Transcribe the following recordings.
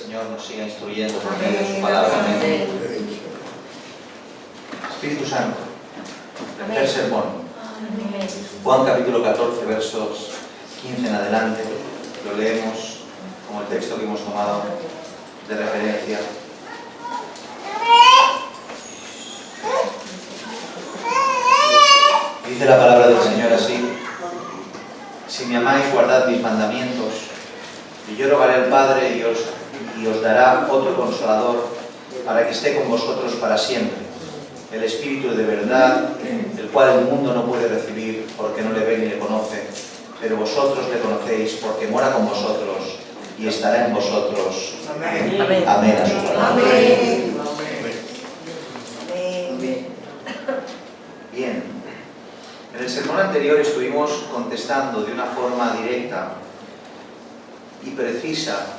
Señor nos siga instruyendo por medio de su palabra. Amén. Espíritu Santo, tercer sermón. Juan capítulo 14, versos 15 en adelante. Lo leemos como el texto que hemos tomado de referencia. Dice la palabra del Señor así: si me amáis, guardad mis mandamientos, y yo rogaré al Padre y os dará otro Consolador para que esté con vosotros para siempre, el Espíritu de verdad, el cual el mundo no puede recibir porque no le ve ni le conoce, pero vosotros le conocéis porque mora con vosotros y estará en vosotros. Amén. Amén a su palabra. Amén. Bien, en el sermón anterior estuvimos contestando de una forma directa y precisa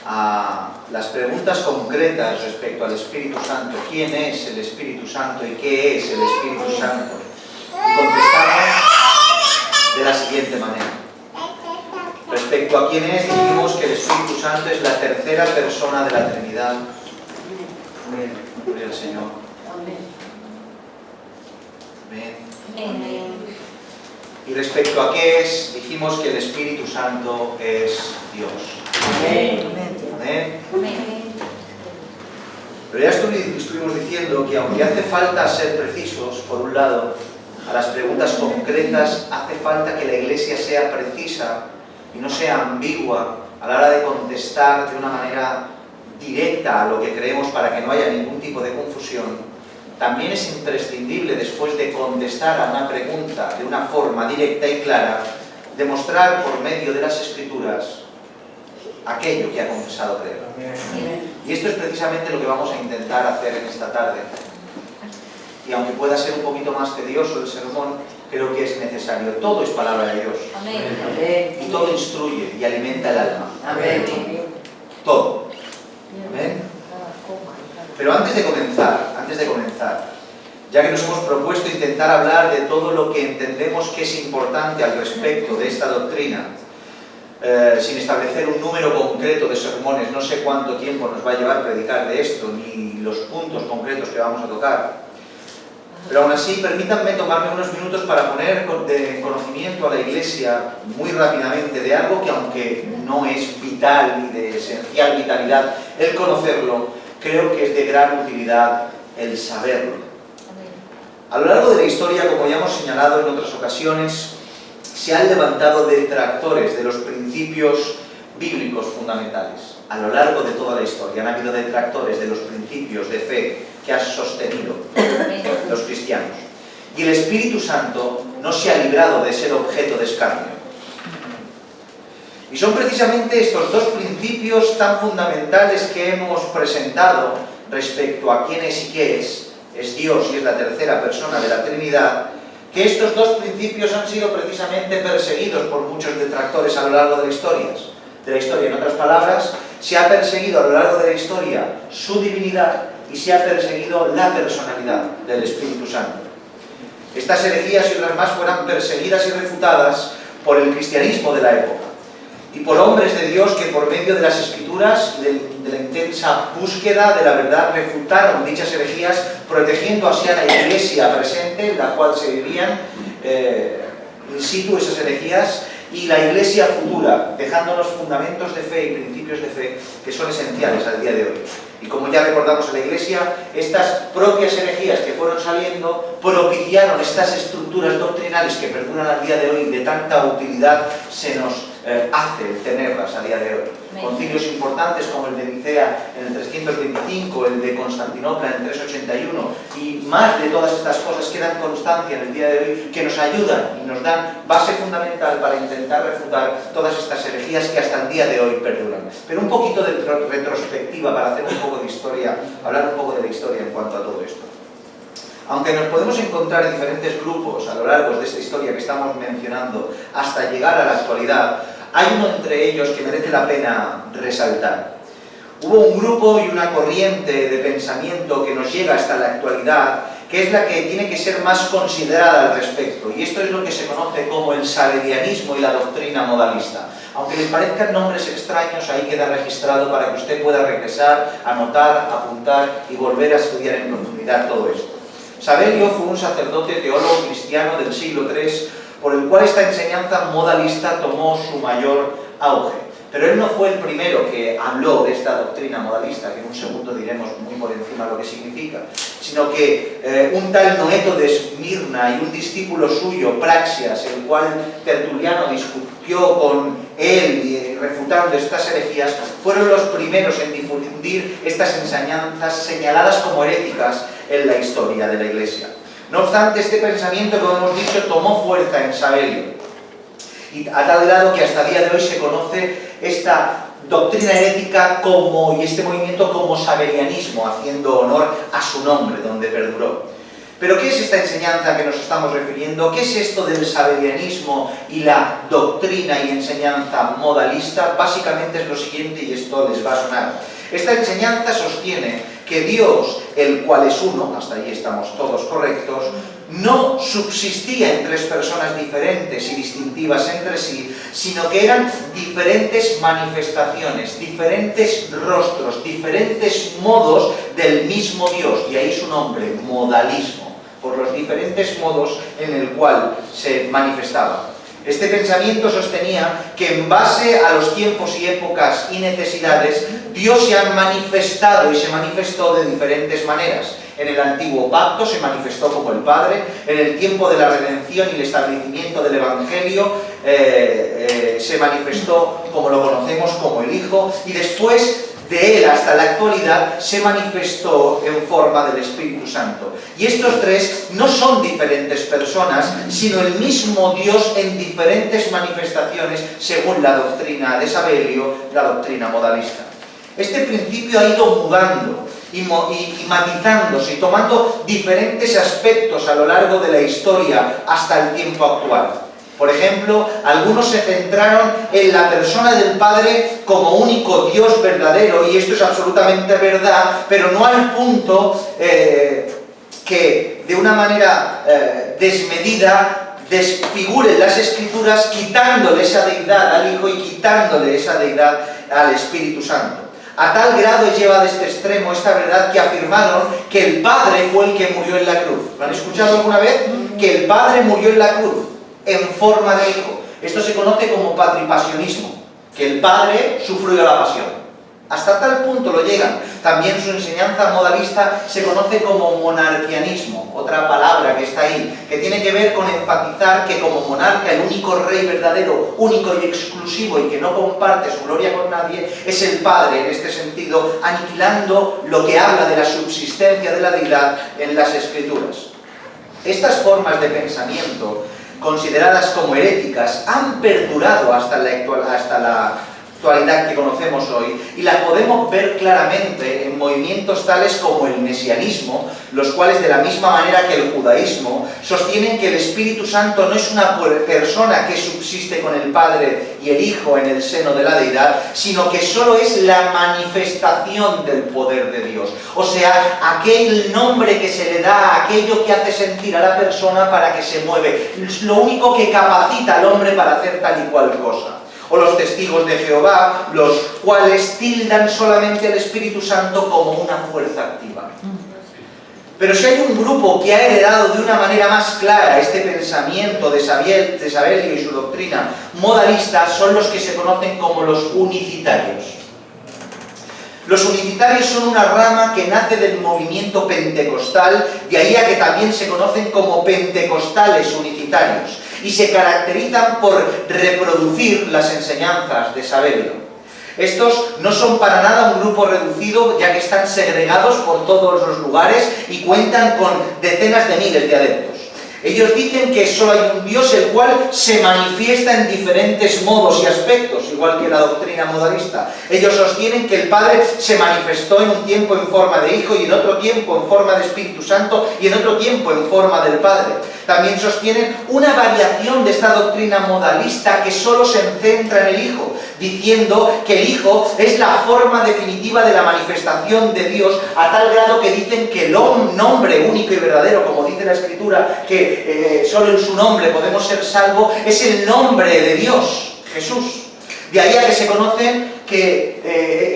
a las preguntas concretas respecto al Espíritu Santo. ¿Quién es el Espíritu Santo y qué es el Espíritu Santo? Y contestamos de la siguiente manera. Respecto a quién es, dijimos que el Espíritu Santo es la tercera persona de la Trinidad. Gloria al Señor. Amén. Y respecto a qué es, dijimos que el Espíritu Santo es Dios. Amén. Amén. Pero ya estuvimos diciendo que aunque hace falta ser precisos, por un lado, a las preguntas concretas hace falta que la Iglesia sea precisa y no sea ambigua a la hora de contestar de una manera directa a lo que creemos para que no haya ningún tipo de confusión. También es imprescindible, después de contestar a una pregunta de una forma directa y clara, demostrar por medio de las Escrituras aquello que ha confesado creer. Y esto es precisamente lo que vamos a intentar hacer en esta tarde. Y aunque pueda ser un poquito más tedioso el sermón, creo que es necesario. Todo es palabra de Dios. Y todo instruye y alimenta el alma. Todo. ¿Amén? Pero antes de comenzar, ya que nos hemos propuesto intentar hablar de todo lo que entendemos que es importante al respecto de esta doctrina, sin establecer un número concreto de sermones, no sé cuánto tiempo nos va a llevar predicar de esto, ni los puntos concretos que vamos a tocar, pero aún así permítanme tomarme unos minutos para poner en conocimiento a la Iglesia muy rápidamente de algo que, aunque no es vital ni de esencial vitalidad el conocerlo, creo que es de gran utilidad el saberlo. A lo largo de la historia, como ya hemos señalado en otras ocasiones, se han levantado detractores de los principios bíblicos fundamentales. A lo largo de toda la historia han habido detractores de los principios de fe que han sostenido los cristianos. Y el Espíritu Santo no se ha librado de ser objeto de escarnio. Y son precisamente estos dos principios tan fundamentales que hemos presentado respecto a quién es y qué es Dios y es la tercera persona de la Trinidad, que estos dos principios han sido precisamente perseguidos por muchos detractores a lo largo de la historia. En otras palabras, se ha perseguido a lo largo de la historia su divinidad y se ha perseguido la personalidad del Espíritu Santo. Estas herejías y otras más fueron perseguidas y refutadas por el cristianismo de la época y por hombres de Dios que por medio de las Escrituras, de la intensa búsqueda de la verdad, refutaron dichas herejías, protegiendo así a la Iglesia presente, en la cual se vivían in situ esas herejías, y la Iglesia futura, dejándonos fundamentos de fe y principios de fe que son esenciales al día de hoy. Y como ya recordamos en la Iglesia, estas propias herejías que fueron saliendo propiciaron estas estructuras doctrinales que perduran al día de hoy, de tanta utilidad se nos hace tenerlas a día de hoy. Concilios importantes como el de Nicea en el 325, el de Constantinopla en el 381 y más de todas estas cosas que dan constancia en el día de hoy, que nos ayudan y nos dan base fundamental para intentar refutar todas estas herejías que hasta el día de hoy perduran. Pero un poquito de retrospectiva para hacer un poco de historia, hablar un poco de la historia en cuanto a todo esto. Aunque nos podemos encontrar en diferentes grupos a lo largo de esta historia que estamos mencionando hasta llegar a la actualidad, hay uno entre ellos que merece la pena resaltar. Hubo un grupo y una corriente de pensamiento que nos llega hasta la actualidad, que es la que tiene que ser más considerada al respecto, y esto es lo que se conoce como el salesianismo y la doctrina modalista. Aunque les parezcan nombres extraños, ahí queda registrado para que usted pueda regresar, anotar, apuntar y volver a estudiar en profundidad todo esto. Sabelio fue un sacerdote teólogo cristiano del siglo III, por el cual esta enseñanza modalista tomó su mayor auge. Pero él no fue el primero que habló de esta doctrina modalista, que en un segundo diremos muy por encima lo que significa, sino que un tal Noeto de Esmirna y un discípulo suyo, Praxias, el cual Tertuliano discutió con él refutando estas herejías, fueron los primeros en difundir estas enseñanzas señaladas como heréticas en la historia de la Iglesia. No obstante, este pensamiento, como hemos dicho, tomó fuerza en Sabelio, y a tal grado que hasta el día de hoy se conoce esta doctrina herética y este movimiento como sabelianismo, haciendo honor a su nombre, donde perduró. Pero ¿qué es esta enseñanza a que nos estamos refiriendo? ¿Qué es esto del sabelianismo y la doctrina y enseñanza modalista? Básicamente es lo siguiente, y esto les va a sonar. Esta enseñanza sostiene que Dios, el cual es uno, hasta ahí estamos todos correctos, no subsistía en tres personas diferentes y distintivas entre sí, sino que eran diferentes manifestaciones, diferentes rostros, diferentes modos del mismo Dios, y ahí su nombre, modalismo, por los diferentes modos en el cual se manifestaba. Este pensamiento sostenía que en base a los tiempos y épocas y necesidades, Dios se ha manifestado y se manifestó de diferentes maneras. En el antiguo pacto se manifestó como el Padre, en el tiempo de la redención y el establecimiento del Evangelio se manifestó, como lo conocemos, como el Hijo, y después de él hasta la actualidad se manifestó en forma del Espíritu Santo. Y estos tres no son diferentes personas, sino el mismo Dios en diferentes manifestaciones, según la doctrina de Sabelio, la doctrina modalista. Este principio ha ido mudando y matizándose y tomando diferentes aspectos a lo largo de la historia hasta el tiempo actual. Por ejemplo, algunos se centraron en la persona del Padre como único Dios verdadero, y esto es absolutamente verdad, pero no al punto que de una manera desmedida desfiguren las Escrituras, quitándole esa deidad al Hijo y quitándole esa deidad al Espíritu Santo. A tal grado es llevada a este extremo esta verdad que afirmaron que el Padre fue el que murió en la cruz. ¿Lo han escuchado alguna vez? Que el Padre murió en la cruz en forma de Hijo. Esto se conoce como patripasionismo, que el Padre sufrió la pasión. Hasta tal punto lo llegan. También su enseñanza modalista se conoce como monarquianismo, otra palabra que está ahí, que tiene que ver con enfatizar que como monarca, el único rey verdadero, único y exclusivo, y que no comparte su gloria con nadie, es el Padre, en este sentido, aniquilando lo que habla de la subsistencia de la deidad en las Escrituras. Estas formas de pensamiento, consideradas como heréticas, han perdurado hasta la actualidad que conocemos hoy, y las podemos ver claramente en movimientos tales como el mesianismo, los cuales, de la misma manera que el judaísmo, sostienen que el Espíritu Santo no es una persona que subsiste con el Padre y el Hijo en el seno de la deidad, sino que solo es la manifestación del poder de Dios. O sea, aquel nombre que se le da a aquello que hace sentir a la persona para que se mueve. Es lo único que capacita al hombre para hacer tal y cual cosa. O los testigos de Jehová, los cuales tildan solamente al Espíritu Santo como una fuerza activa. Pero si hay un grupo que ha heredado de una manera más clara este pensamiento de Sabelio y su doctrina modalista, son los que se conocen como los unicitarios. Los unicitarios son una rama que nace del movimiento pentecostal, de ahí a que también se conocen como pentecostales unicitarios, y se caracterizan por reproducir las enseñanzas de Sabelio. Estos no son para nada un grupo reducido, ya que están segregados por todos los lugares y cuentan con decenas de miles de adeptos. Ellos dicen que solo hay un Dios el cual se manifiesta en diferentes modos y aspectos, igual que la doctrina modalista. Ellos sostienen que el Padre se manifestó en un tiempo en forma de Hijo, y en otro tiempo en forma de Espíritu Santo, y en otro tiempo en forma del Padre. También sostienen una variación de esta doctrina modalista que solo se centra en el Hijo, diciendo que el Hijo es la forma definitiva de la manifestación de Dios, a tal grado que dicen que el nombre único y verdadero, como dice la Escritura, que solo en su nombre podemos ser salvos, es el nombre de Dios, Jesús. De ahí a que se conoce que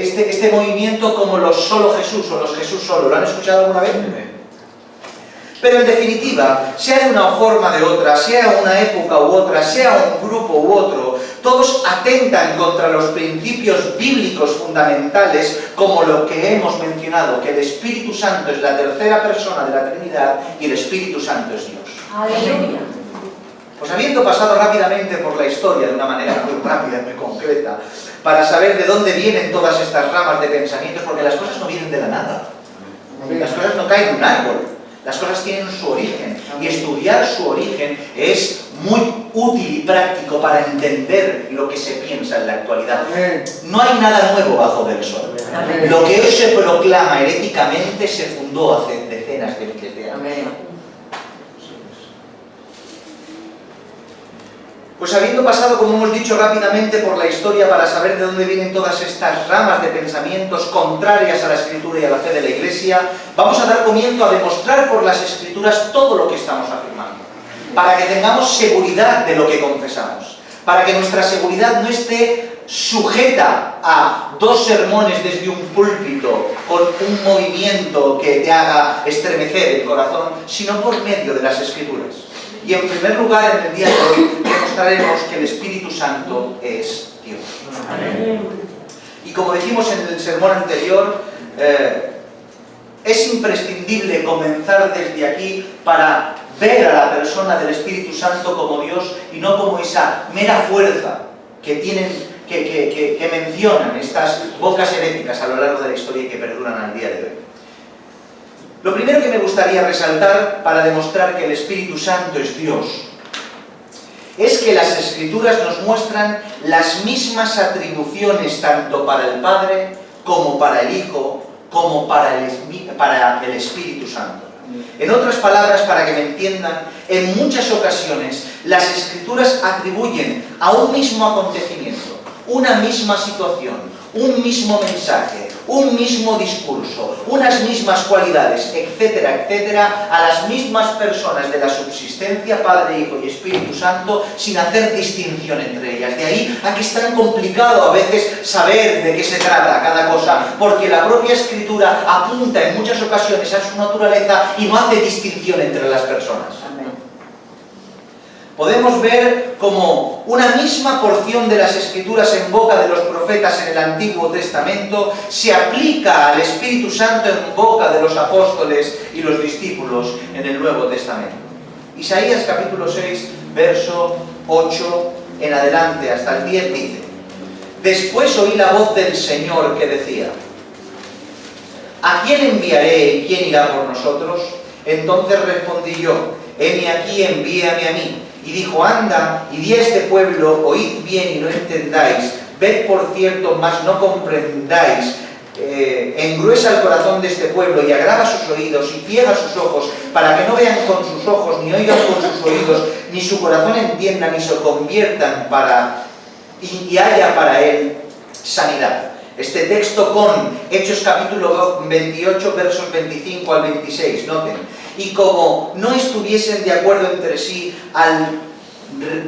este movimiento como los solo Jesús o los Jesús solo. ¿Lo han escuchado alguna vez? Pero en definitiva, sea de una forma o de otra, sea una época u otra, sea un grupo u otro, todos atentan contra los principios bíblicos fundamentales, como lo que hemos mencionado, que el Espíritu Santo es la tercera persona de la Trinidad y el Espíritu Santo es Dios. Aleluya. Pues habiendo pasado rápidamente por la historia, de una manera muy rápida, muy concreta, para saber de dónde vienen todas estas ramas de pensamientos, porque las cosas no vienen de la nada, las cosas no caen de un árbol. Las cosas tienen su origen, y estudiar su origen es muy útil y práctico para entender lo que se piensa en la actualidad. No hay nada nuevo bajo del sol. Lo que hoy se proclama heréticamente se fundó hace decenas de miles de años. Pues habiendo pasado, como hemos dicho, rápidamente por la historia para saber de dónde vienen todas estas ramas de pensamientos contrarias a la Escritura y a la fe de la Iglesia, vamos a dar comienzo a demostrar por las Escrituras todo lo que estamos afirmando, para que tengamos seguridad de lo que confesamos, para que nuestra seguridad no esté sujeta a dos sermones desde un púlpito con un movimiento que te haga estremecer el corazón, sino por medio de las Escrituras. Y en primer lugar, en el día de hoy, demostraremos que el Espíritu Santo es Dios. Amén. Y como dijimos en el sermón anterior, es imprescindible comenzar desde aquí para ver a la persona del Espíritu Santo como Dios y no como esa mera fuerza que mencionan estas bocas heréticas a lo largo de la historia y que perduran al día de hoy. Lo primero que me gustaría resaltar para demostrar que el Espíritu Santo es Dios es que las Escrituras nos muestran las mismas atribuciones tanto para el Padre como para el Hijo como para el Espíritu Santo. En otras palabras, para que me entiendan, en muchas ocasiones las Escrituras atribuyen a un mismo acontecimiento, una misma situación, un mismo mensaje, un mismo discurso, unas mismas cualidades, etcétera, etcétera, a las mismas personas de la subsistencia, Padre, Hijo y Espíritu Santo, sin hacer distinción entre ellas. De ahí a que es tan complicado a veces saber de qué se trata cada cosa, porque la propia Escritura apunta en muchas ocasiones a su naturaleza y no hace distinción entre las personas. Podemos ver como una misma porción de las Escrituras en boca de los profetas en el Antiguo Testamento se aplica al Espíritu Santo en boca de los apóstoles y los discípulos en el Nuevo Testamento. Isaías capítulo 6, verso 8 en adelante hasta el 10 dice: Después oí la voz del Señor que decía: ¿A quién enviaré y quién irá por nosotros? Entonces respondí yo: heme aquí, envíame a mí. Y dijo: anda, y di a este pueblo, oíd bien y no entendáis, ved por cierto, mas no comprendáis, engruesa el corazón de este pueblo y agrava sus oídos y ciega sus ojos, para que no vean con sus ojos, ni oigan con sus oídos, ni su corazón entienda, ni se conviertan y haya para él sanidad. Este texto con Hechos capítulo 28, versos 25 al 26, noten. Y como no estuviesen de acuerdo entre sí, al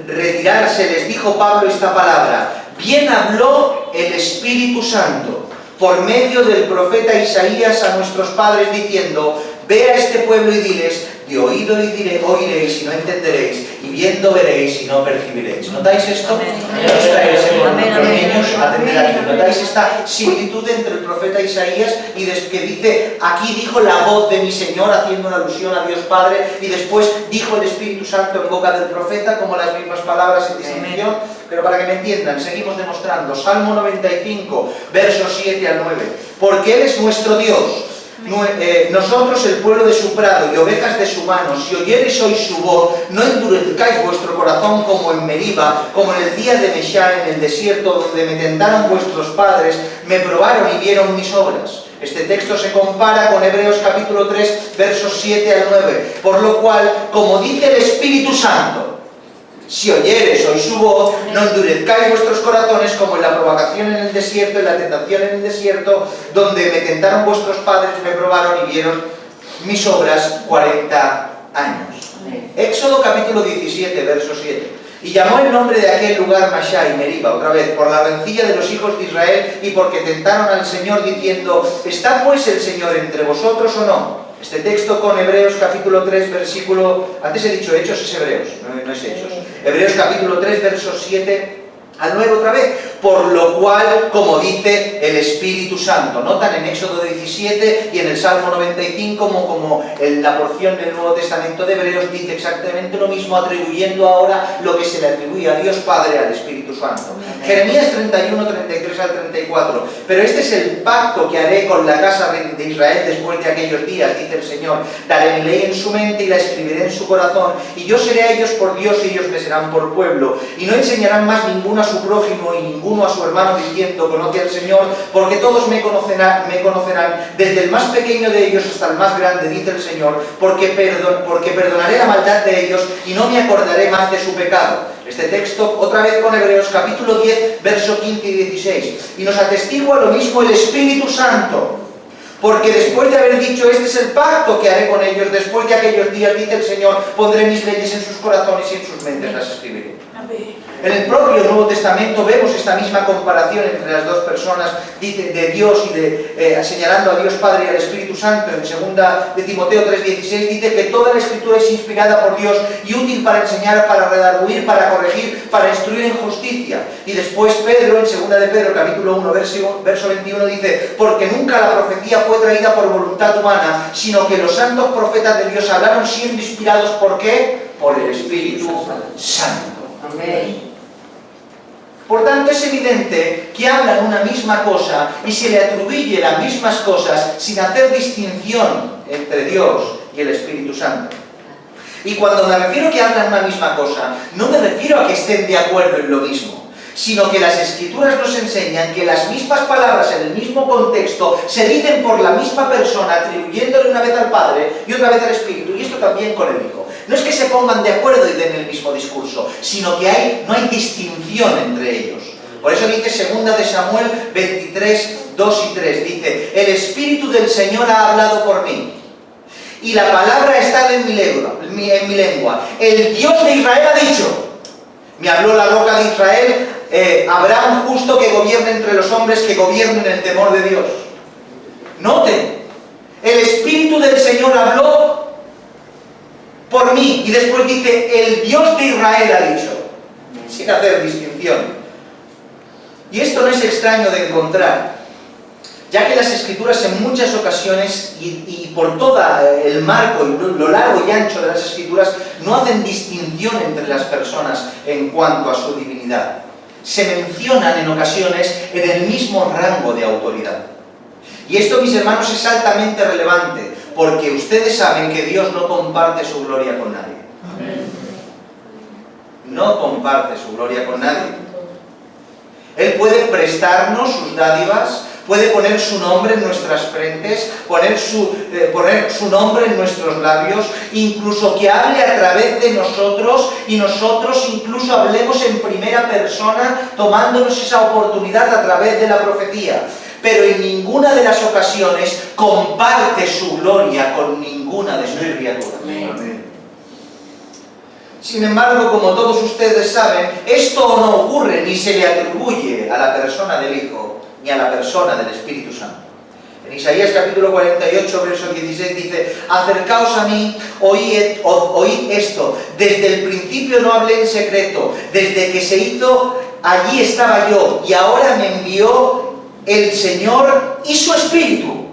retirarse les dijo Pablo esta palabra: bien habló el Espíritu Santo por medio del profeta Isaías a nuestros padres diciendo: ve a este pueblo y diles, de oído oiréis y no entenderéis, y viendo veréis y no percibiréis. ¿Notáis esto? Debemos traerse con nuestros niños a atender aquí. ¿Notáis esta similitud entre el profeta Isaías y que dice: aquí dijo la voz de mi Señor, haciendo una alusión a Dios Padre, y después dijo el Espíritu Santo en boca del profeta, como las mismas palabras en distinción? Pero para que me entiendan, seguimos demostrando. Salmo 95, versos 7 al 9. Porque Él es nuestro Dios, nosotros el pueblo de su prado y ovejas de su mano. Si oyereis hoy su voz, no endurezcáis vuestro corazón como en Meriba, como en el día de Mesha en el desierto, donde me tentaron vuestros padres, me probaron y vieron mis obras. Este texto se compara con Hebreos capítulo 3, versos 7 al 9. Por lo cual, como dice el Espíritu Santo, si oyeres hoy su voz, no endurezcáis vuestros corazones como en la provocación en el desierto, en la tentación en el desierto, donde me tentaron vuestros padres, me probaron y vieron mis obras 40 años. Éxodo capítulo 17, verso 7. Y llamó el nombre de aquel lugar Masha y Meriba, otra vez, por la rencilla de los hijos de Israel y porque tentaron al Señor diciendo, ¿está pues el Señor entre vosotros o no? Este texto con Hebreos capítulo 3, versículo... Antes he dicho Hechos, es Hebreos, no es Hechos. Hebreos capítulo 3, versos 7 al 9 otra vez. Por lo cual, como dice el Espíritu Santo. Notan en Éxodo 17 y en el Salmo 95 como en la porción del Nuevo Testamento de Hebreos dice exactamente lo mismo, atribuyendo ahora lo que se le atribuye a Dios Padre, al Espíritu Santo. Jeremías 31, 33 al 34. Pero este es el pacto que haré con la casa de Israel después de aquellos días, dice el Señor. Daré mi ley en su mente y la escribiré en su corazón, y yo seré a ellos por Dios y ellos me serán por pueblo. Y no enseñarán más ninguno a su prójimo y ninguno a su hermano diciendo, conoce al Señor, porque todos me conocerán, desde el más pequeño de ellos hasta el más grande, dice el Señor, porque perdonaré la maldad de ellos y no me acordaré más de su pecado. Este texto, otra vez con Hebreos, capítulo 10, verso 15 y 16. Y nos atestigua lo mismo el Espíritu Santo. Porque después de haber dicho, este es el pacto que haré con ellos, después de aquellos días, dice el Señor, pondré mis leyes en sus corazones y en sus mentes las escribiré. En el propio Nuevo Testamento vemos esta misma comparación entre las dos personas, dice, de Dios y señalando a Dios Padre y al Espíritu Santo. En 2 de Timoteo 3:16 dice que toda la Escritura es inspirada por Dios y útil para enseñar, para redarguir, para corregir, para instruir en justicia. Y después Pedro, en 2 de Pedro capítulo 1, verso 21 dice, porque nunca la profecía fue traída por voluntad humana, sino que los santos profetas de Dios hablaron siendo inspirados, ¿por qué? Por el Espíritu Santo. Amén. Por tanto, es evidente que hablan una misma cosa y se le atribuye las mismas cosas sin hacer distinción entre Dios y el Espíritu Santo. Y cuando me refiero a que hablan una misma cosa, no me refiero a que estén de acuerdo en lo mismo, sino que las Escrituras nos enseñan que las mismas palabras en el mismo contexto se dicen por la misma persona, atribuyéndole una vez al Padre y otra vez al Espíritu, y esto también con el Hijo. No es que se pongan de acuerdo y den el mismo discurso, sino que no hay distinción entre ellos. Por eso dice 2 de Samuel 23, 2 y 3, dice, el Espíritu del Señor ha hablado por mí, y la palabra ha estado en mi lengua. El Dios de Israel ha dicho, me habló la roca de Israel, habrá un justo que gobierne entre los hombres, que gobierne en el temor de Dios. Noten, el Espíritu del Señor habló por mí, y después dice, el Dios de Israel ha dicho, sin hacer distinción. Y esto no es extraño de encontrar, ya que las Escrituras en muchas ocasiones, y por todo el marco y lo largo y ancho de las Escrituras, no hacen distinción entre las personas en cuanto a su divinidad. Se mencionan en ocasiones en el mismo rango de autoridad. Y esto, mis hermanos, es altamente relevante, porque ustedes saben que Dios no comparte su gloria con nadie. No comparte su gloria con nadie. Él puede prestarnos sus dádivas, puede poner su nombre en nuestras frentes, poner su nombre en nuestros labios, incluso que hable a través de nosotros y nosotros incluso hablemos en primera persona, tomándonos esa oportunidad a través de la profecía. Pero en ninguna de las ocasiones comparte su gloria con ninguna de sus criaturas. Amén. Sin embargo, como todos ustedes saben, esto no ocurre ni se le atribuye a la persona del Hijo ni a la persona del Espíritu Santo. En Isaías capítulo 48, verso 16 dice, acercaos a mí, oíd esto, desde el principio no hablé en secreto, desde que se hizo, allí estaba yo, y ahora me envió el Señor y su Espíritu.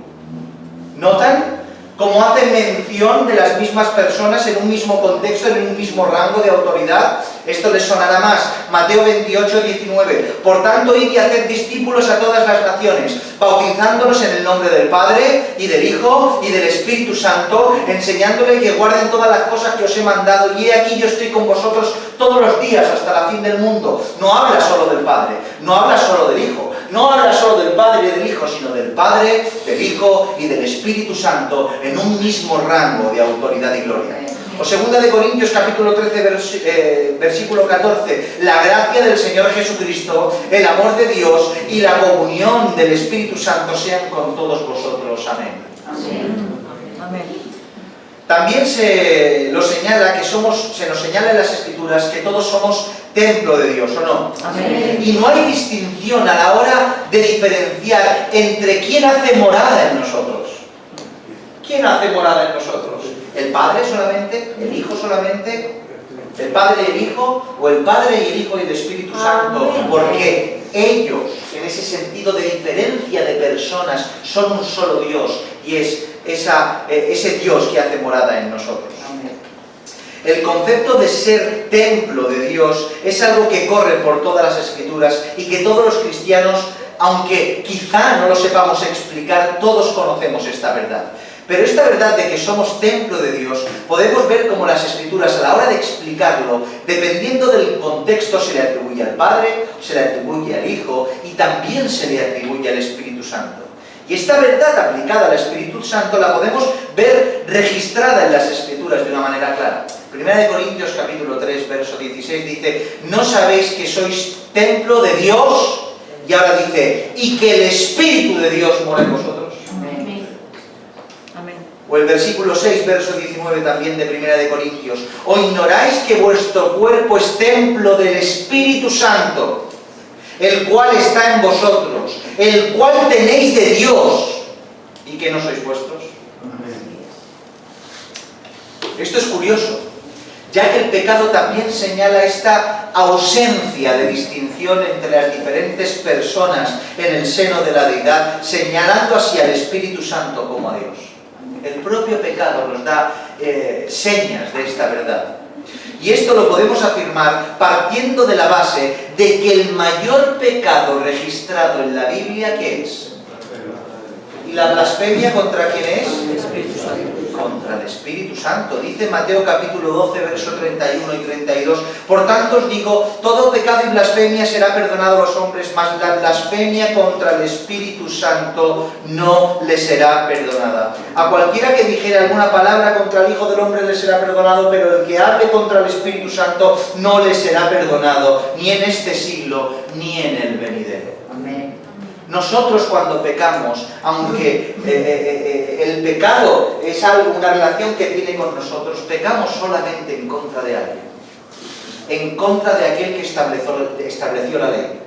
¿Notan cómo hacen mención de las mismas personas en un mismo contexto, en un mismo rango de autoridad? Esto les sonará más. Mateo 28, 19. Por tanto, id y haced discípulos a todas las naciones, bautizándolos en el nombre del Padre, y del Hijo, y del Espíritu Santo, enseñándoles que guarden todas las cosas que os he mandado, y he aquí yo estoy con vosotros todos los días hasta la fin del mundo. No habla solo del Padre, no habla solo del Hijo, no habla solo del Padre y del Hijo, sino del Padre, del Hijo y del Espíritu Santo en un mismo rango de autoridad y gloria. O 2 de Corintios capítulo 13, versículo 14, la gracia del Señor Jesucristo, el amor de Dios y la comunión del Espíritu Santo sean con todos vosotros. Amén. Amén. Amén. También se nos señala en las Escrituras que todos somos templo de Dios, ¿o no? Amén. Y no hay distinción a la hora de diferenciar entre quién hace morada en nosotros. ¿Quién hace morada en nosotros? ¿El Padre solamente? ¿El Hijo solamente? ¿El Padre y el Hijo? ¿O el Padre y el Hijo y el Espíritu Santo? Amén. Porque ellos, en ese sentido de diferencia de personas, son un solo Dios y es ese Dios que hace morada en nosotros. El concepto de ser templo de Dios es algo que corre por todas las Escrituras y que todos los cristianos, aunque quizá no lo sepamos explicar, todos conocemos esta verdad. Pero esta verdad de que somos templo de Dios, podemos ver cómo las Escrituras, a la hora de explicarlo, dependiendo del contexto, se le atribuye al Padre, se le atribuye al Hijo y también se le atribuye al Espíritu Santo. Y esta verdad aplicada al Espíritu Santo la podemos ver registrada en las Escrituras de una manera clara. Primera de Corintios capítulo 3, verso 16 dice: ¿no sabéis que sois templo de Dios? Y ahora dice: y que el Espíritu de Dios mora en vosotros. Amén. Amén. O el versículo 6, verso 19 también de Primera de Corintios: ¿o ignoráis que vuestro cuerpo es templo del Espíritu Santo, el cual está en vosotros, el cual tenéis de Dios, y que no sois vuestros? Esto es curioso, ya que el pecado también señala esta ausencia de distinción entre las diferentes personas en el seno de la deidad, señalando así al Espíritu Santo como a Dios. El propio pecado nos da señas de esta verdad. Y esto lo podemos afirmar partiendo de la base de que el mayor pecado registrado en la Biblia, ¿qué es? ¿Y la blasfemia contra quién es? El Espíritu Santo. Contra el Espíritu Santo. Dice Mateo capítulo 12, verso 31 y 32: por tanto os digo, todo pecado y blasfemia será perdonado a los hombres, mas la blasfemia contra el Espíritu Santo no le será perdonada. A cualquiera que dijere alguna palabra contra el Hijo del Hombre le será perdonado, pero el que hable contra el Espíritu Santo no le será perdonado, ni en este siglo, ni en el venidero. Amén. Nosotros cuando pecamos, aunque el pecado es algo, una relación que tiene con nosotros, pecamos solamente en contra de alguien, en contra de aquel que estableció la ley.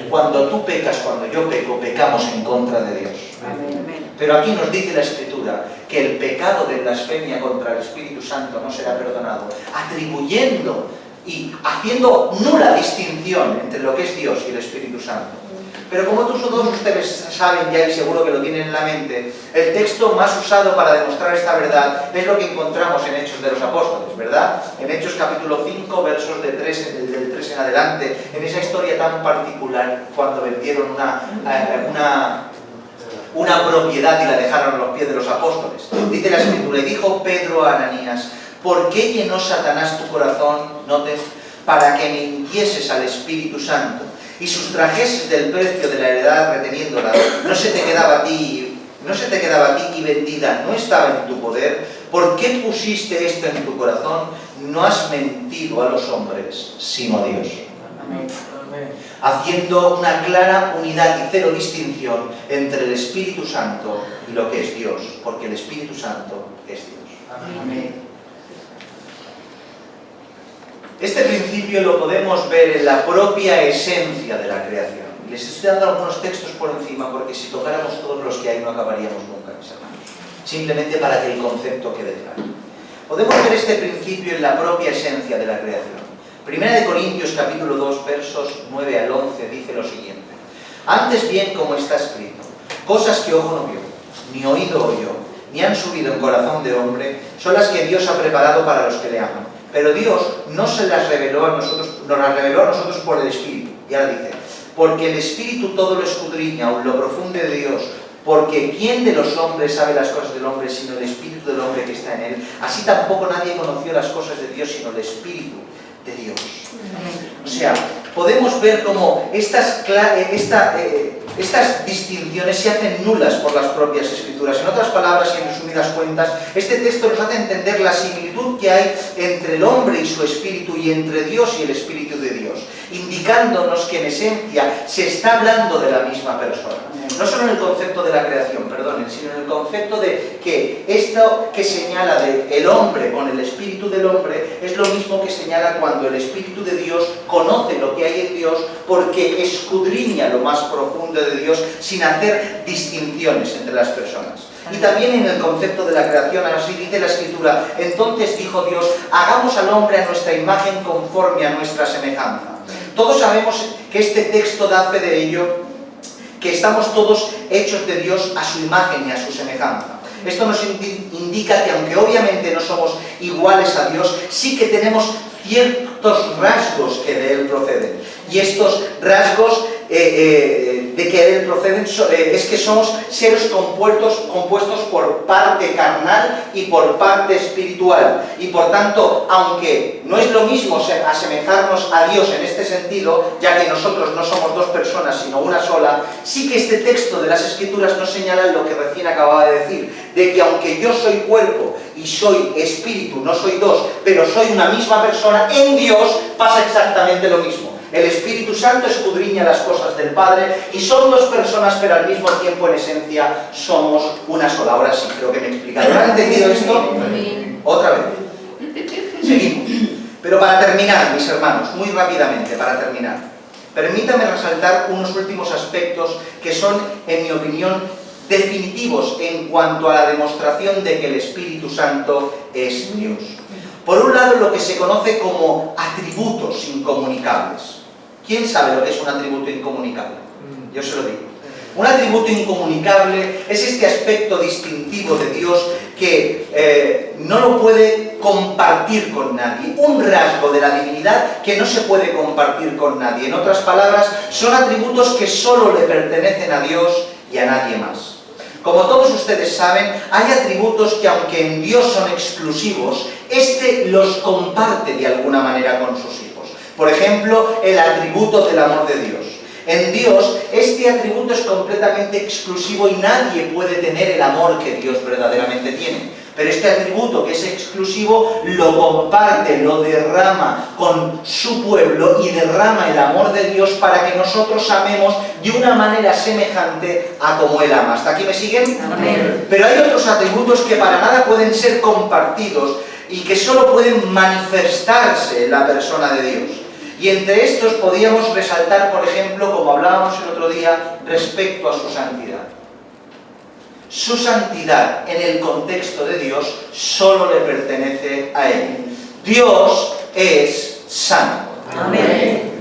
Cuando tú pecas, cuando yo peco, pecamos en contra de Dios. Amén. Pero aquí nos dice la Escritura que el pecado de blasfemia contra el Espíritu Santo no será perdonado, atribuyendo y haciendo nula distinción entre lo que es Dios y el Espíritu Santo. Pero como todos ustedes saben ya y seguro que lo tienen en la mente, el texto más usado para demostrar esta verdad es lo que encontramos en Hechos de los Apóstoles, ¿verdad? En Hechos capítulo 5, versos del 3 en adelante, en esa historia tan particular, cuando vendieron una propiedad y la dejaron a los pies de los apóstoles. Dice la Escritura: y dijo Pedro a Ananías: ¿por qué llenó Satanás tu corazón, noten, para que mintieses al Espíritu Santo y sustrajeses del precio de la heredad reteniéndola? No se te quedaba a ti y vendida no estaba en tu poder. ¿Por qué pusiste esto en tu corazón? No has mentido a los hombres, sino a Dios. Amén. Haciendo una clara unidad y cero distinción entre el Espíritu Santo y lo que es Dios, porque el Espíritu Santo es Dios. Amén. Este principio lo podemos ver en la propia esencia de la creación. Les estoy dando algunos textos por encima porque si tocáramos todos los que hay no acabaríamos nunca, mis hermanos. Simplemente para que el concepto quede claro. Podemos ver este principio en la propia esencia de la creación. Primera de Corintios capítulo 2, versos 9 al 11 dice lo siguiente: antes bien, como está escrito, cosas que ojo no vio, ni oído oyó, ni han subido en corazón de hombre, son las que Dios ha preparado para los que le aman. Pero Dios no se las reveló a nosotros, nos las reveló a nosotros por el Espíritu. Y ahora dice: porque el Espíritu todo lo escudriña, aun lo profundo de Dios, porque ¿quién de los hombres sabe las cosas del hombre sino el Espíritu del hombre que está en él? Así tampoco nadie conoció las cosas de Dios sino el Espíritu de Dios. O sea, podemos ver cómo estas distinciones se hacen nulas por las propias Escrituras. En otras palabras y en resumidas cuentas, este texto nos hace entender la similitud que hay entre el hombre y su espíritu y entre Dios y el Espíritu de Dios, indicándonos que en esencia se está hablando de la misma persona. No solo en el concepto de la creación, perfectamente, sino en el concepto de que esto que señala de el hombre con el espíritu del hombre es lo mismo que señala cuando el espíritu de Dios conoce lo que hay en Dios porque escudriña lo más profundo de Dios sin hacer distinciones entre las personas. Y también en el concepto de la creación, así dice la Escritura, entonces dijo Dios, hagamos al hombre a nuestra imagen conforme a nuestra semejanza. Todos sabemos que este texto da fe de ello, que estamos todos hechos de Dios a su imagen y a su semejanza. Esto nos indica que aunque obviamente no somos iguales a Dios, sí que tenemos ciertos rasgos que de Él proceden. Y estos rasgos de que de Él proceden es que somos seres compuestos por parte carnal y por parte espiritual. Y por tanto, aunque no es lo mismo asemejarnos a Dios en este sentido, ya que nosotros no somos dos personas sino una sola, sí que este texto de las Escrituras nos señala lo que recién acababa de decir, de que aunque yo soy cuerpo y soy espíritu, no soy dos, pero soy una misma persona, en Dios pasa exactamente lo mismo. El Espíritu Santo escudriña las cosas del Padre y son dos personas, pero al mismo tiempo en esencia somos una sola. Ahora sí, creo que me he explicado. ¿Han entendido esto? Otra vez. Seguimos. Pero para terminar, mis hermanos, muy rápidamente, para terminar, permítame resaltar unos últimos aspectos que son, en mi opinión, definitivos en cuanto a la demostración de que el Espíritu Santo es Dios. Por un lado, lo que se conoce como atributos incomunicables. ¿Quién sabe lo que es un atributo incomunicable? Yo se lo digo. Un atributo incomunicable es este aspecto distintivo de Dios que no lo puede compartir con nadie. Un rasgo de la divinidad que no se puede compartir con nadie. En otras palabras, son atributos que solo le pertenecen a Dios y a nadie más. Como todos ustedes saben, hay atributos que aunque en Dios son exclusivos, éste los comparte de alguna manera con sus hijos. Por ejemplo, el atributo del amor de Dios. En Dios, este atributo es completamente exclusivo y nadie puede tener el amor que Dios verdaderamente tiene. Pero este atributo que es exclusivo lo comparte, lo derrama con su pueblo y derrama el amor de Dios para que nosotros amemos de una manera semejante a como Él ama. ¿Hasta aquí me siguen? Amén. Pero hay otros atributos que para nada pueden ser compartidos y que solo pueden manifestarse en la persona de Dios. Y entre estos podríamos resaltar, por ejemplo, como hablábamos el otro día, respecto a su santidad. Su santidad en el contexto de Dios solo le pertenece a Él. Dios es santo. Amén.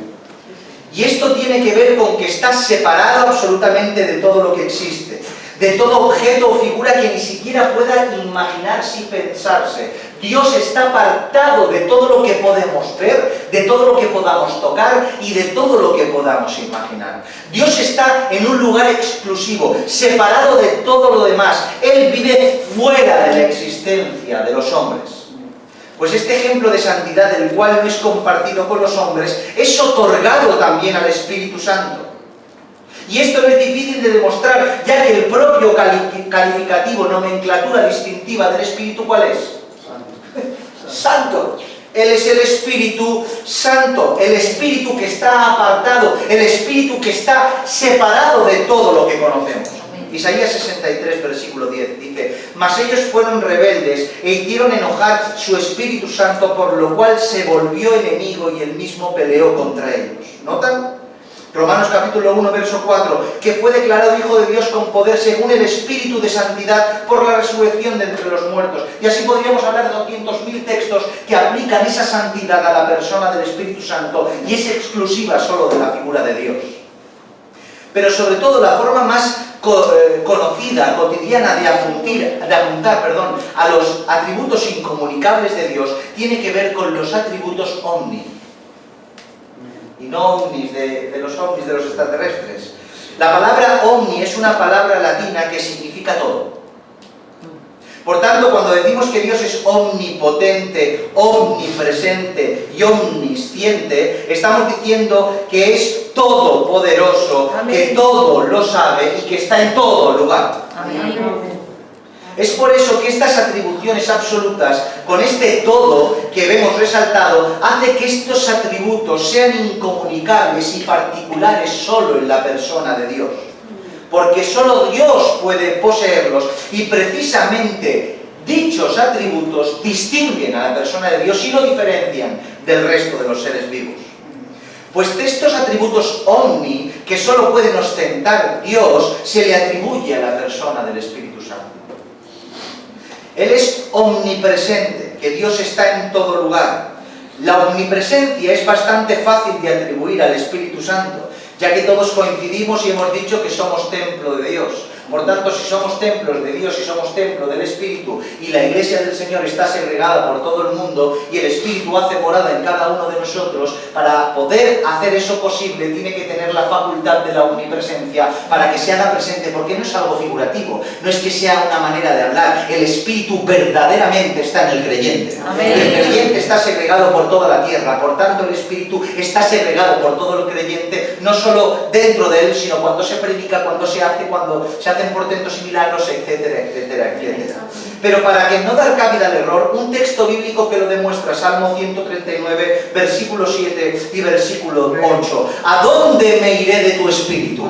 Y esto tiene que ver con que está separado absolutamente de todo lo que existe, de todo objeto o figura que ni siquiera pueda imaginarse y pensarse. Dios está apartado de todo lo que podemos ver, de todo lo que podamos tocar y de todo lo que podamos imaginar. Dios está en un lugar exclusivo, separado de todo lo demás. Él vive fuera de la existencia de los hombres. Pues este ejemplo de santidad, el cual no es compartido con los hombres, es otorgado también al Espíritu Santo. Y esto no es difícil de demostrar, ya que el propio calificativo, nomenclatura distintiva del Espíritu, ¿cuál es? Santo. Él es el Espíritu Santo, el Espíritu que está apartado, el Espíritu que está separado de todo lo que conocemos. Isaías 63, versículo 10, dice: mas ellos fueron rebeldes e hicieron enojar su Espíritu Santo, por lo cual se volvió enemigo y él mismo peleó contra ellos. ¿Notan? Romanos capítulo 1, verso 4, que fue declarado Hijo de Dios con poder según el Espíritu de Santidad por la resurrección de entre los muertos. Y así podríamos hablar de 200.000 textos que aplican esa santidad a la persona del Espíritu Santo y es exclusiva solo de la figura de Dios. Pero sobre todo la forma más conocida, cotidiana de apuntar a los atributos incomunicables de Dios tiene que ver con los atributos omni. Y no omnis de los ovnis de los extraterrestres. La palabra omni es una palabra latina que significa todo. Por tanto, cuando decimos que Dios es omnipotente, omnipresente y omnisciente, estamos diciendo que es todopoderoso, que todo lo sabe y que está en todo lugar. Amén. Es por eso que estas atribuciones absolutas, con este todo que vemos resaltado, hace que estos atributos sean incomunicables y particulares solo en la persona de Dios. porque solo Dios puede poseerlos y precisamente dichos atributos distinguen a la persona de Dios y lo diferencian del resto de los seres vivos. Pues estos atributos omni, que solo pueden ostentar Dios, se le atribuye a la persona del Espíritu Santo. Él es omnipresente, que Dios está en todo lugar. La omnipresencia es bastante fácil de atribuir al Espíritu Santo, ya que todos coincidimos y hemos dicho que somos templo de Dios. Por tanto, si somos templos de Dios y somos templo del Espíritu y la Iglesia del Señor está segregada por todo el mundo y el Espíritu hace morada en cada uno de nosotros, para poder hacer eso posible tiene que tener la facultad de la omnipresencia para que se haga presente, porque no es algo figurativo, no es que sea una manera de hablar, el Espíritu verdaderamente está en el creyente. Amén. El creyente está segregado por toda la tierra, por tanto el Espíritu está segregado por todo el creyente, no solo dentro de él, sino cuando se predica, cuando se hace, cuando se hacen portentos y milagros, etcétera, etcétera, etcétera. Pero para que no dar cabida al error, un texto bíblico que lo demuestra, Salmo 139, versículo 7 y versículo 8. ¿A dónde me iré de tu Espíritu?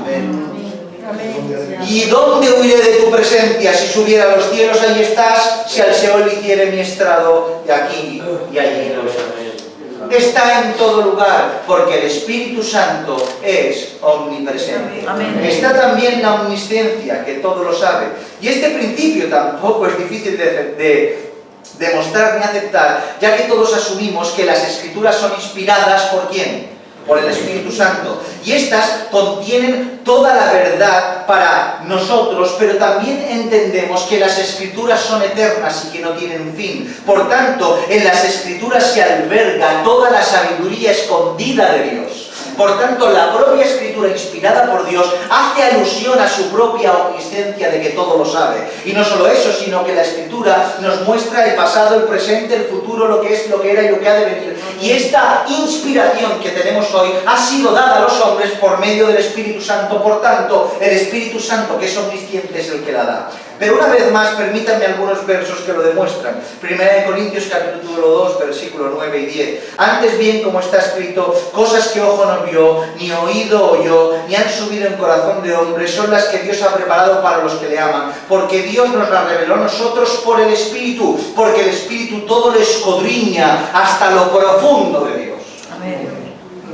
¿Y dónde huiré de tu presencia? Si subiera a los cielos, allí estás. Si al Seol hiciere mi estrado, de aquí y allí no estás. Está en todo lugar, porque el Espíritu Santo es omnipresente. Amén. Está también la omnisciencia, que todo lo sabe. Y este principio tampoco es difícil de demostrar ni aceptar, ya que todos asumimos que las Escrituras son inspiradas ¿por quién? Por el Espíritu Santo. Y estas contienen toda la verdad para nosotros, pero también entendemos que las Escrituras son eternas y que no tienen un fin. Por tanto, en las Escrituras se alberga toda la sabiduría escondida de Dios. Por tanto, la propia Escritura inspirada por Dios hace alusión a su propia omnisciencia de que todo lo sabe. Y no solo eso, sino que la Escritura nos muestra el pasado, el presente, el futuro, lo que es, lo que era y lo que ha de venir. Y esta inspiración que tenemos hoy ha sido dada a los hombres por medio del Espíritu Santo. Por tanto, el Espíritu Santo, que es omnisciente, es el que la da. Pero una vez más, permítanme algunos versos que lo demuestran. 1 Corintios capítulo 2, versículo 9 y 10. Antes bien, como está escrito, cosas que ojo no vio, ni oído oyó, ni han subido en corazón de hombre, son las que Dios ha preparado para los que le aman. Porque Dios nos las reveló a nosotros por el Espíritu, porque el Espíritu todo lo escudriña hasta lo profundo de Dios. Amén.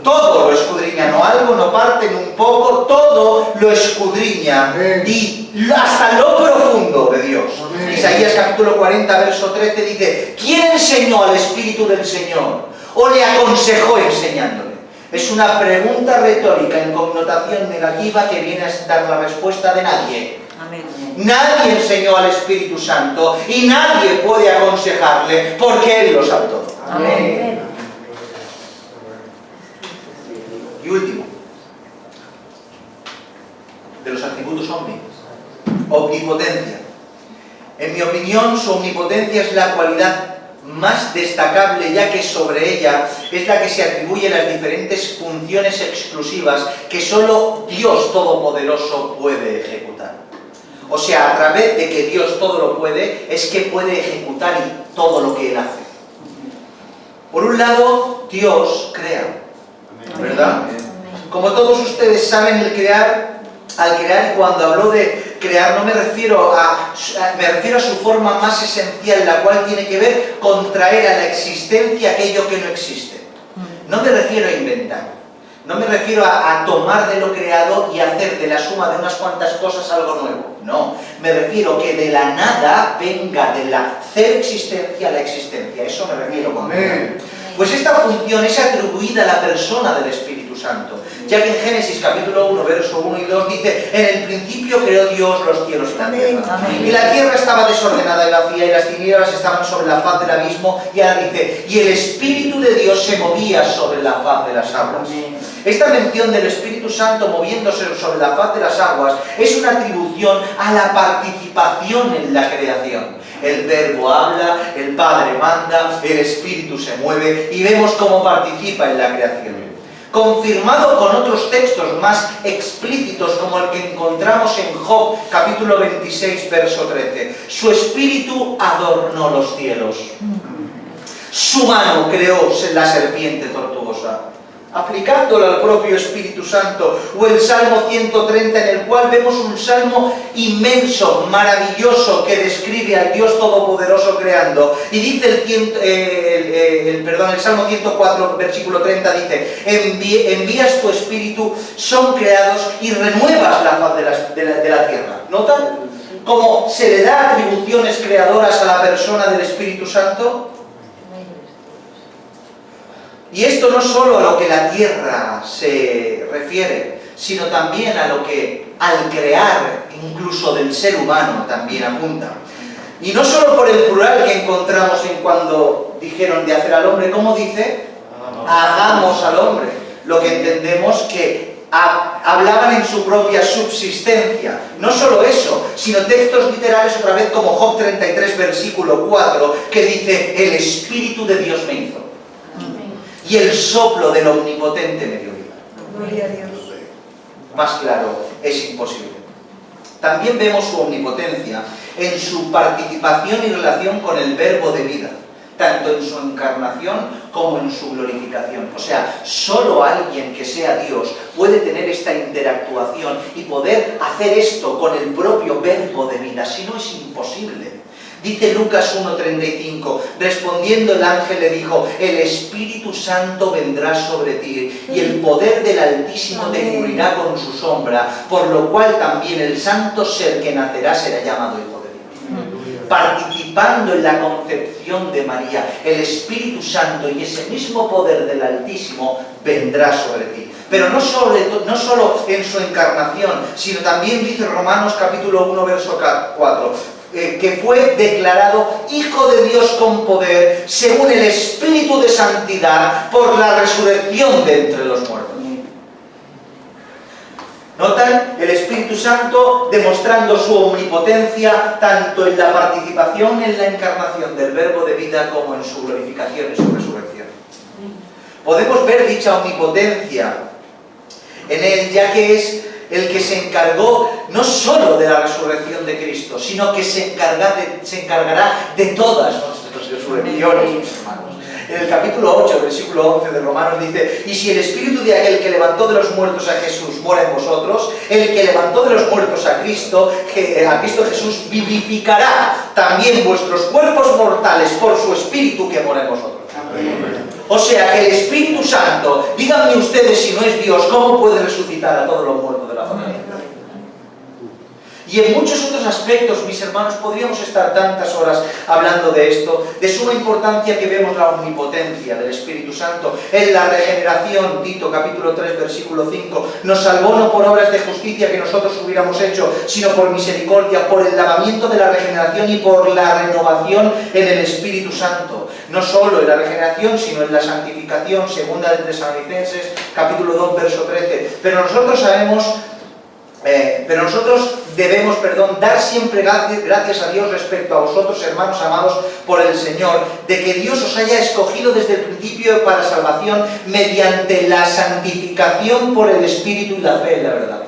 Todo lo escudriña, no algo, no parte, ni un poco, todo lo escudriña y hasta lo profundo de Dios. Amén. Isaías capítulo 40, verso 13 dice: ¿quién enseñó al Espíritu del Señor? ¿O le aconsejó enseñándole? Es una pregunta retórica en connotación negativa que viene a dar la respuesta de nadie. Amén. Nadie enseñó al Espíritu Santo y nadie puede aconsejarle porque Él lo sabe todo. Amén. Y último, de los atributos omni, omnipotencia. En mi opinión, su omnipotencia es la cualidad más destacable, ya que sobre ella es la que se atribuyen las diferentes funciones exclusivas que solo Dios Todopoderoso puede ejecutar. O sea, a través de que Dios todo lo puede, es que puede ejecutar todo lo que Él hace. Por un lado, Dios crea, ¿verdad? Como todos ustedes saben, al crear, cuando hablo de crear, no me refiero a su forma más esencial, la cual tiene que ver con traer a la existencia aquello que no existe. No me refiero a inventar, no me refiero a tomar de lo creado y hacer de la suma de unas cuantas cosas algo nuevo. No, me refiero que de la nada venga de la cero existencia a la existencia. Eso me refiero con crear. Pues esta función es atribuida a la persona del Espíritu Santo, ya que en Génesis capítulo 1, verso 1 y 2 dice: en el principio creó Dios los cielos y la tierra. Y la tierra estaba desordenada y vacía, y las tinieblas estaban sobre la faz del abismo, y ahora dice: y el Espíritu de Dios se movía sobre la faz de las aguas. Esta mención del Espíritu Santo moviéndose sobre la faz de las aguas es una atribución a la participación en la creación. El Verbo habla, el Padre manda, el Espíritu se mueve y vemos cómo participa en la creación. Confirmado con otros textos más explícitos como el que encontramos en Job capítulo 26, verso 13. Su Espíritu adornó los cielos. Su mano creó la serpiente tortuosa. aplicándolo al propio Espíritu Santo, o el Salmo 130, en el cual vemos un salmo inmenso, maravilloso, que describe al Dios Todopoderoso creando, y dice el Salmo 104, versículo 30, dice: envías tu Espíritu, son creados y renuevas la faz de la tierra. ¿Notan cómo se le da atribuciones creadoras a la persona del Espíritu Santo? Y esto no solo a lo que la tierra se refiere, sino también a lo que al crear incluso del ser humano también apunta. Y no solo por el plural que encontramos en cuando dijeron de hacer al hombre, ¿cómo dice? Hagamos al hombre. Lo que entendemos que hablaban en su propia subsistencia. No solo eso, sino textos literales otra vez como Job 33, versículo 4, que dice: el Espíritu de Dios me hizo. Y el soplo del Omnipotente me dio vida. Gloria a Dios. Más claro, es imposible. También vemos su omnipotencia en su participación y relación con el Verbo de vida, tanto en su encarnación como en su glorificación. O sea, solo alguien que sea Dios puede tener esta interactuación y poder hacer esto con el propio Verbo de vida, si no es imposible. Dice Lucas 1:35, respondiendo el ángel le dijo: el Espíritu Santo vendrá sobre ti, y el poder del Altísimo te cubrirá con su sombra, por lo cual también el santo ser que nacerá será llamado Hijo de Dios. Participando en la concepción de María, el Espíritu Santo y ese mismo poder del Altísimo vendrá sobre ti. Pero no solo en su encarnación, sino también dice Romanos capítulo 1, verso 4, que fue declarado Hijo de Dios con poder, según el Espíritu de Santidad, por la resurrección de entre los muertos. ¿Notan? El Espíritu Santo demostrando su omnipotencia tanto en la participación en la encarnación del Verbo de vida como en su glorificación y su resurrección. Podemos ver dicha omnipotencia en él, ya que es el que se encargó no solo de la resurrección de Cristo, sino que se encargará de todas nuestras resurrecciones, mis hermanos. En el capítulo 8, versículo 11 de Romanos dice: y si el Espíritu de aquel que levantó de los muertos a Jesús mora en vosotros, el que levantó de los muertos a Cristo Jesús vivificará también vuestros cuerpos mortales por su Espíritu que mora en vosotros. Amén. O sea que el Espíritu Santo, díganme ustedes si no es Dios, ¿cómo puede resucitar a todos los muertos de la familia? Y en muchos otros aspectos, mis hermanos, podríamos estar tantas horas hablando de esto, de suma importancia que vemos la omnipotencia del Espíritu Santo. En la regeneración, Tito capítulo 3, versículo 5, nos salvó no por obras de justicia que nosotros hubiéramos hecho, sino por misericordia, por el lavamiento de la regeneración y por la renovación en el Espíritu Santo. No solo en la regeneración, sino en la santificación, segunda de Tesalonicenses, capítulo 2, verso 13. Pero nosotros debemos dar siempre gracias a Dios respecto a vosotros, hermanos amados por el Señor, de que Dios os haya escogido desde el principio para salvación mediante la santificación por el Espíritu y la fe en la verdad.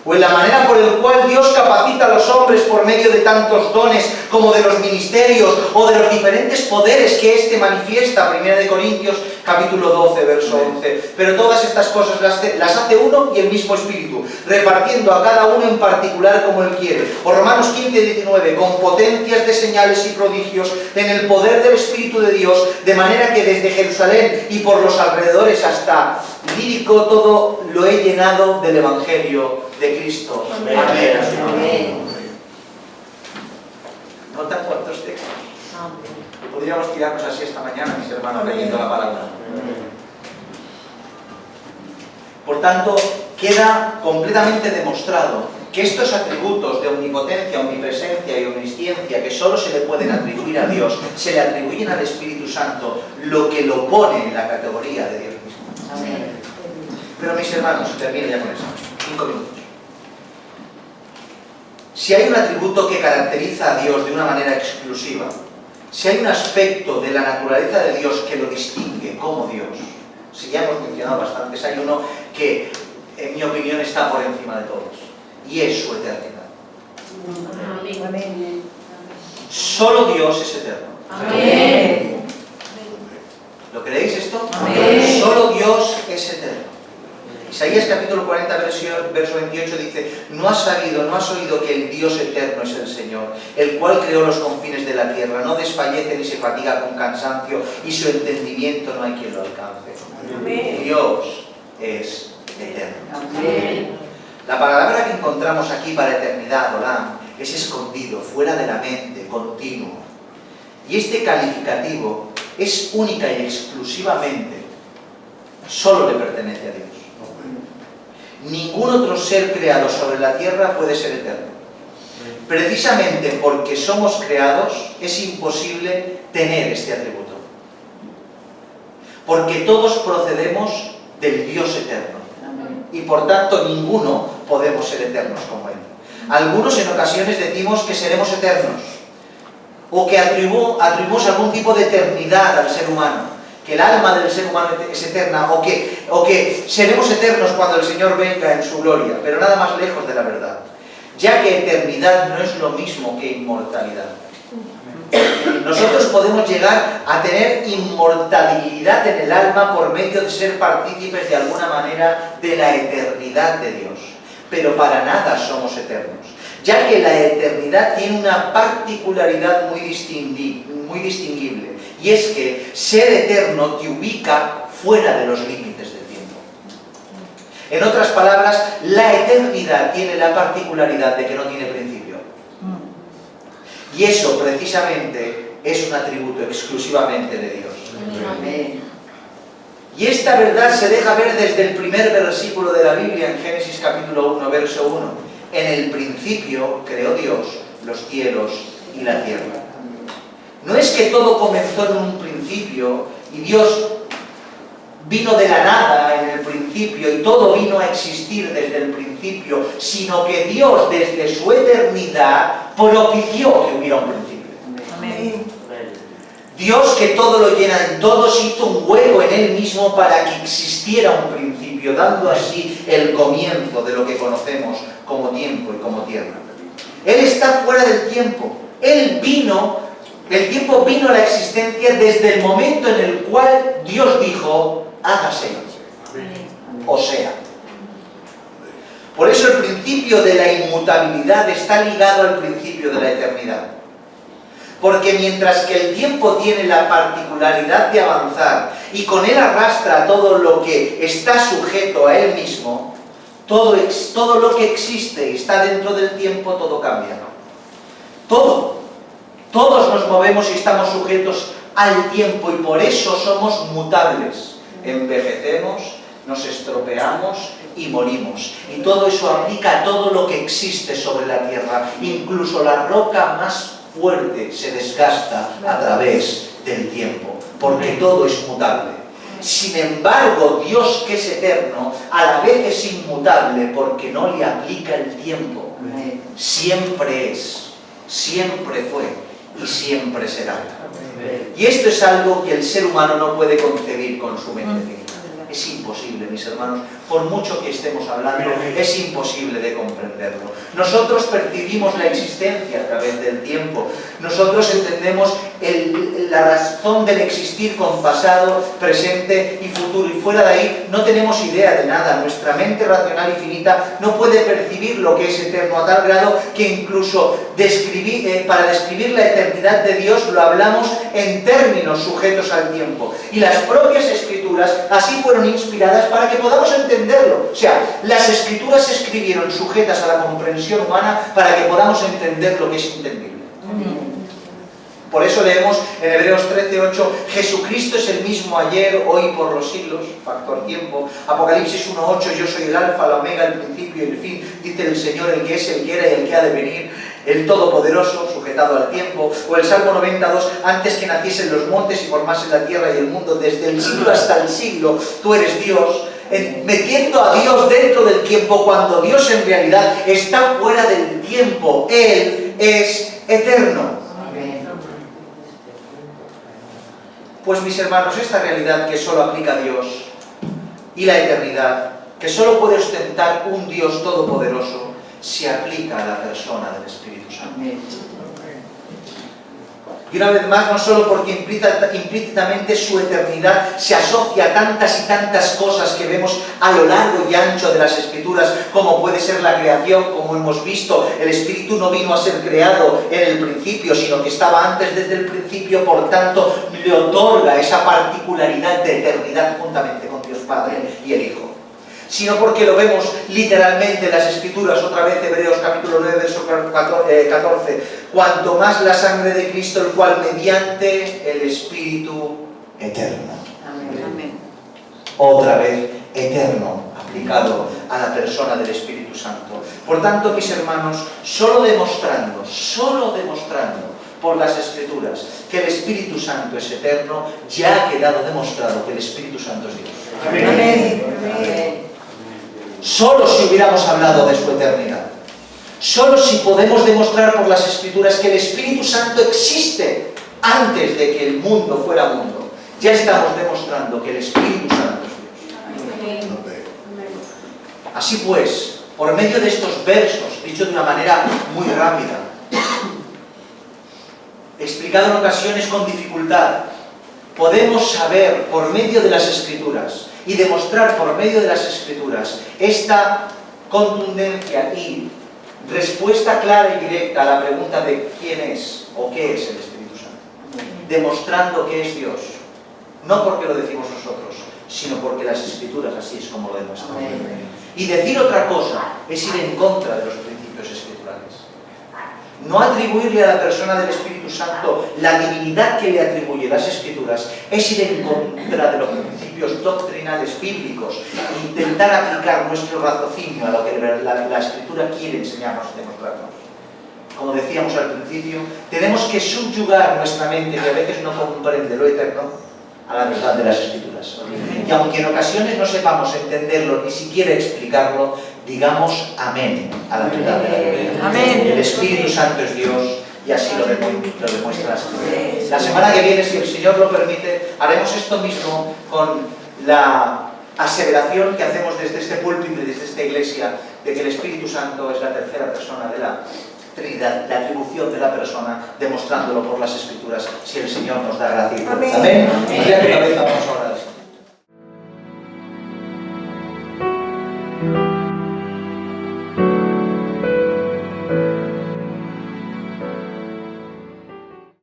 O en la manera por la cual Dios capacita a los hombres por medio de tantos dones como de los ministerios o de los diferentes poderes que éste manifiesta, 1 Corintios capítulo 12, verso 11. Pero todas estas cosas las hace uno y el mismo Espíritu, repartiendo a cada uno en particular como Él quiere. O Romanos 15, 19, con potencias de señales y prodigios en el poder del Espíritu de Dios, de manera que desde Jerusalén y por los alrededores hasta Lírico todo lo he llenado del Evangelio de Cristo. Amén. Amén. Amén. ¿Notan cuántos textos? Amén. Podríamos tirarnos así esta mañana, mis hermanos, leyendo la palabra. Por tanto, queda completamente demostrado que estos atributos de omnipotencia, omnipresencia y omnisciencia que solo se le pueden atribuir a Dios, se le atribuyen al Espíritu Santo, lo que lo pone en la categoría de Dios mismo. Amén. Pero mis hermanos, termino ya con eso. 5 minutos. Si hay un atributo que caracteriza a Dios de una manera exclusiva, si hay un aspecto de la naturaleza de Dios que lo distingue como Dios, si ya hemos mencionado bastantes, hay uno que, en mi opinión, está por encima de todos, y es su eternidad. Amén. Solo Dios es eterno. Amén. ¿Lo creéis esto? Amén. Solo Dios Isaías capítulo 40, verso 28 dice: no has sabido, no has oído que el Dios eterno es el Señor, el cual creó los confines de la tierra, no desfallece ni se fatiga con cansancio, y su entendimiento no hay quien lo alcance. Amén. Dios es eterno. Amén. La palabra que encontramos aquí para eternidad, Olam, es escondido, fuera de la mente, continuo. Y este calificativo es única y exclusivamente, solo le pertenece a Dios. Ningún otro ser creado sobre la tierra puede ser eterno. Precisamente porque somos creados, es imposible tener este atributo. Porque todos procedemos del Dios eterno. Y por tanto ninguno podemos ser eternos como Él. Algunos en ocasiones decimos que seremos eternos, o que atribuimos algún tipo de eternidad al ser humano, que el alma del ser humano es eterna, o que seremos eternos cuando el Señor venga en su gloria, pero nada más lejos de la verdad, ya que eternidad no es lo mismo que inmortalidad. Nosotros podemos llegar a tener inmortalidad en el alma por medio de ser partícipes de alguna manera de la eternidad de Dios, pero para nada somos eternos, ya que la eternidad tiene una particularidad muy distinguible, y es que ser eterno te ubica fuera de los límites del tiempo. En otras palabras, la eternidad tiene la particularidad de que no tiene principio. Y eso, precisamente, es un atributo exclusivamente de Dios. Amén. Y esta verdad se deja ver desde el primer versículo de la Biblia, en Génesis capítulo 1, verso 1. En el principio creó Dios los cielos y la tierra. No es que todo comenzó en un principio y Dios vino de la nada en el principio y todo vino a existir desde el principio, sino que Dios desde su eternidad propició que hubiera un principio. Amén. Dios, que todo lo llena en todos, hizo un hueco en Él mismo para que existiera un principio, dando así el comienzo de lo que conocemos como tiempo y como tierra. Él está fuera del tiempo. Él vino, el tiempo vino a la existencia desde el momento en el cual Dios dijo: hágase, o sea. Por eso el principio de la inmutabilidad está ligado al principio de la eternidad. Porque mientras que el tiempo tiene la particularidad de avanzar y con él arrastra todo lo que está sujeto a él mismo, todo lo que existe y está dentro del tiempo, todo cambia. Todo. Todos nos movemos y estamos sujetos al tiempo y por eso somos mutables. Envejecemos, nos estropeamos y morimos. Y todo eso aplica a todo lo que existe sobre la tierra. Incluso la roca más fuerte se desgasta a través del tiempo, porque todo es mutable. Sin embargo, Dios, que es eterno, a la vez es inmutable porque no le aplica el tiempo. Siempre es, siempre fue y siempre será. Y esto es algo que el ser humano no puede concebir con su mente finita. Es imposible, mis hermanos, por mucho que estemos hablando, es imposible de comprenderlo. Nosotros percibimos la existencia a través del tiempo. Nosotros entendemos la razón del existir con pasado, presente y futuro. Y fuera de ahí no tenemos idea de nada. Nuestra mente racional y finita no puede percibir lo que es eterno, a tal grado que incluso para describir la eternidad de Dios lo hablamos en términos sujetos al tiempo. Y las propias Escrituras así fueron inspiradas para que podamos entenderlo. O sea, las Escrituras se escribieron sujetas a la comprensión humana para que podamos entender lo que es entendible. Por eso leemos en Hebreos 13:8, Jesucristo es el mismo ayer, hoy y por los siglos, factor tiempo. Apocalipsis 1:8, yo soy el alfa, la omega, el principio y el fin, dice el Señor, el que es, el que era y el que ha de venir, el Todopoderoso, sujetado al tiempo. O el Salmo 92, antes que naciesen los montes y formasen la tierra y el mundo, desde el siglo hasta el siglo, tú eres Dios. Metiendo a Dios dentro del tiempo, cuando Dios en realidad está fuera del tiempo. Él es eterno. Pues mis hermanos, esta realidad que solo aplica a Dios y la eternidad, que solo puede ostentar un Dios todopoderoso, se aplica a la persona del Espíritu Santo. Y una vez más, no solo porque implícitamente su eternidad se asocia a tantas y tantas cosas que vemos a lo largo y ancho de las Escrituras, como puede ser la creación, como hemos visto, el Espíritu no vino a ser creado en el principio, sino que estaba antes desde el principio, por tanto, le otorga esa particularidad de eternidad juntamente con Dios Padre y el Hijo. Sino porque lo vemos literalmente en las Escrituras, otra vez Hebreos capítulo 9, verso 14, cuanto más la sangre de Cristo, el cual mediante el Espíritu eterno. Amén. Otra vez eterno, aplicado a la persona del Espíritu Santo. Por tanto, mis hermanos, solo demostrando por las Escrituras que el Espíritu Santo es eterno, ya ha quedado demostrado que el Espíritu Santo es Dios. Amén. Solo si hubiéramos hablado de su eternidad, solo si podemos demostrar por las Escrituras que el Espíritu Santo existe antes de que el mundo fuera mundo, ya estamos demostrando que el Espíritu Santo es Dios. Así pues, por medio de estos versos, dicho de una manera muy rápida, explicado en ocasiones con dificultad, podemos saber por medio de las Escrituras y demostrar por medio de las Escrituras esta contundencia y respuesta clara y directa a la pregunta de quién es o qué es el Espíritu Santo, demostrando que es Dios, no porque lo decimos nosotros, sino porque las Escrituras así es como lo demuestran. Y decir otra cosa es ir en contra de los principios escriturales. No atribuirle a la persona del Espíritu Santo la divinidad que le atribuye las Escrituras es ir en contra de los principios doctrinales bíblicos, intentar aplicar nuestro raciocinio a lo que la Escritura quiere enseñarnos y demostrarnos. Como decíamos al principio, tenemos que subyugar nuestra mente, que a veces no comprende lo eterno, a la verdad de las Escrituras. Y aunque en ocasiones no sepamos entenderlo, ni siquiera explicarlo, digamos amén a la verdad de la Biblia. Amén. El Espíritu Santo es Dios y así lo demuestra la Escritura. La semana que viene, si el Señor lo permite, haremos esto mismo con la aseveración que hacemos desde este púlpito y desde esta iglesia de que el Espíritu Santo es la tercera persona de la Trinidad, la atribución de la persona, demostrándolo por las Escrituras, si el Señor nos da gracia y fuerza. Amén. Inclina tu cabeza, vamos a orar.